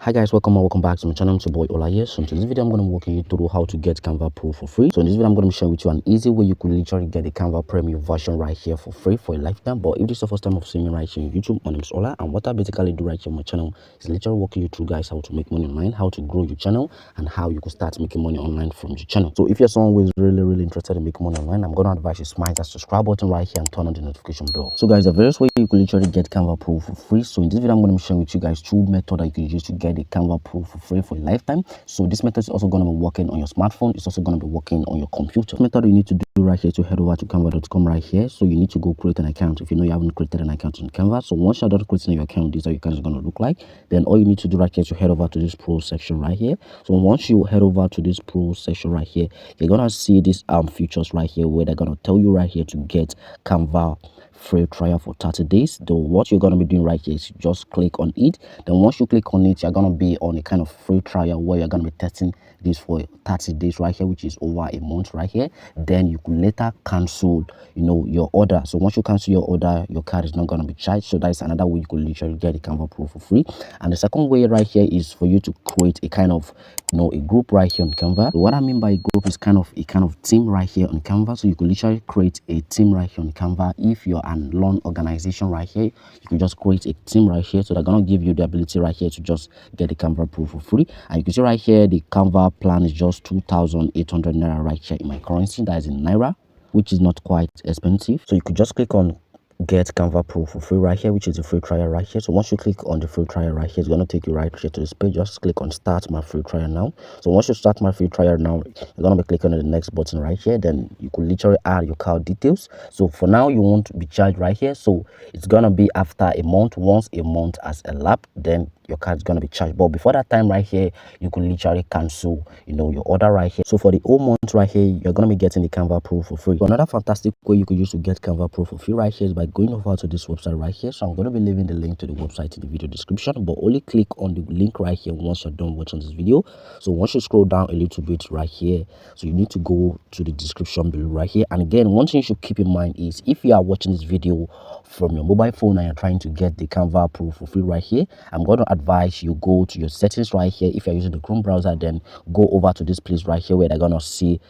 Hi guys, welcome back to my channel. It's your boy Ola here. So in this video I'm going to walk you through how to get Canva Pro for free. So in this video I'm going to share with you an easy way you could literally get the Canva Premium version right here for free for a lifetime. But if this is the first time of seeing me right here on YouTube, my name is Ola, and what I basically do right here on my channel is literally walking you through guys how to make money online, how to grow your channel, and how you can start making money online from your channel. So if you're someone who is really interested in making money online, I'm going to advise you smash that subscribe button right here and turn on the notification bell. So guys, the various way you could literally get Canva Pro for free. So in this video I'm going to be sharing with you guys two methods that you can use to get the Canva Pro for free for a lifetime. So this method is also going to be working on your smartphone. It's also going to be working on your computer. The method you need to do right here to head over to canva.com right here. So you need to go create an account if you know you haven't created an account on Canva. So once you're done creating your account, this is how your account is going to look like. Then all you need to do right here is to head over to this pro section right here. So once you head over to this pro section right here, you're going to see these features right here where they're going to tell you right here to get Canva free trial for 30 days. Though what you're going to be doing right here is just click on it. Then once you click on it, you're going to be on a kind of free trial where you're going to be testing this for 30 days right here, which is over a month right here. Then you could later cancel your order. So once you cancel your order, your card is not going to be charged. So that's another way you could literally get the Canva Pro for free. And the second way right here is for you to create a kind of a group right here on Canva. So what I mean by a group is kind of a team right here on Canva. So you could literally create a team right here on Canva. If you're an loan organization right here, you could just create a team right here. So they're gonna give you the ability right here to just get the Canva Pro for free. And you can see right here the Canva plan is just 2,800 naira right here in my currency, that is in naira, which is not quite expensive. So you could just click on get Canva Pro for free right here, which is a free trial right here. So once you click on the free trial right here, it's going to take you right here to this page. Just click on start my free trial now. So once you start my free trial now, you're going to be clicking on the next button right here. Then you could literally add your card details. So for now you won't be charged right here, so it's going to be after a month. Once a month has elapsed, then your card is going to be charged. But before that time right here, you could literally cancel your order right here. So for the whole month right here, you're going to be getting the Canva Pro for free. So another fantastic way you could use to get Canva Pro for free right here is by going over to this website right here. So I'm going to be leaving the link to the website in the video description, but only click on the link right here once you're done watching this video. So once you scroll down a little bit right here, so you need to go to the description below right here. And again, one thing you should keep in mind is if you are watching this video from your mobile phone and you're trying to get the Canva Pro for free right here, I'm going to advise you go to your settings right here. If you're using the Chrome browser, then go over to this place right here where they're gonna see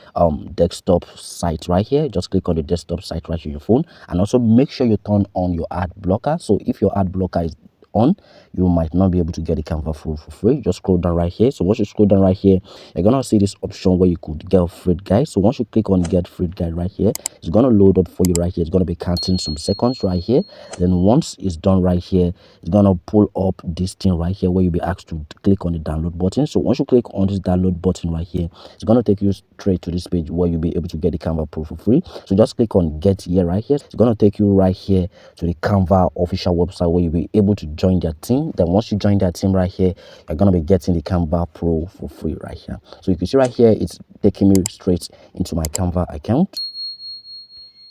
desktop site right here. Just click on the desktop site right here on your phone, and also make sure you turn on your ad blocker. So if your ad blocker is on, you might not be able to get the Canva Pro for free. Just scroll down right here. So once you scroll down right here, you're gonna see this option where you could get a free guide. So once you click on get free guide right here, it's gonna load up for you right here. It's gonna be counting some seconds right here. Then once it's done right here, it's gonna pull up this thing right here where you'll be asked to click on the download button. So once you click on this download button right here, it's gonna take you straight to this page where you'll be able to get the Canva Pro for free. So just click on get here right here. It's gonna take you right here to the Canva official website where you'll be able to join their team. Then once you join their team right here, you're gonna be getting the Canva Pro for free right here. So you can see right here, it's taking me straight into my Canva account.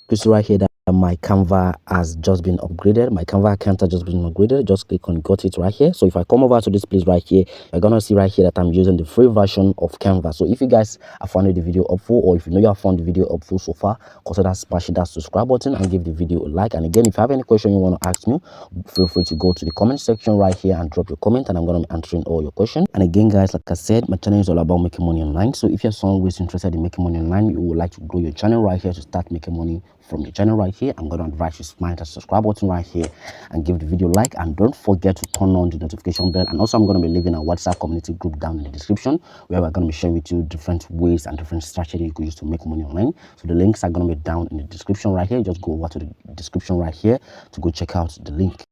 You can see right here that my Canva has just been upgraded. My Canva account has just been upgraded. Just click on got it right here. So if I come over to this place right here, you're gonna see right here that I'm using the free version of Canva. So if you guys have found the video helpful, or if you know you have found the video helpful so far, consider smashing that subscribe button and give the video a like. And again, if you have any question you want to ask me, feel free to go to the comment section right here and drop your comment, and I'm gonna be answering all your questions. And again guys, like I said, my channel is all about making money online. So if you're someone who is interested in making money online, you would like to grow your channel right here to start making money from your channel right here, I'm going to advise you smash that subscribe button right here and give the video a like, and don't forget to turn on the notification bell. And also I'm going to be leaving a WhatsApp community group down in the description where we're going to be sharing with you different ways and different strategies you could use to make money online. So the links are going to be down in the description right here. Just go over to the description right here to go check out the link.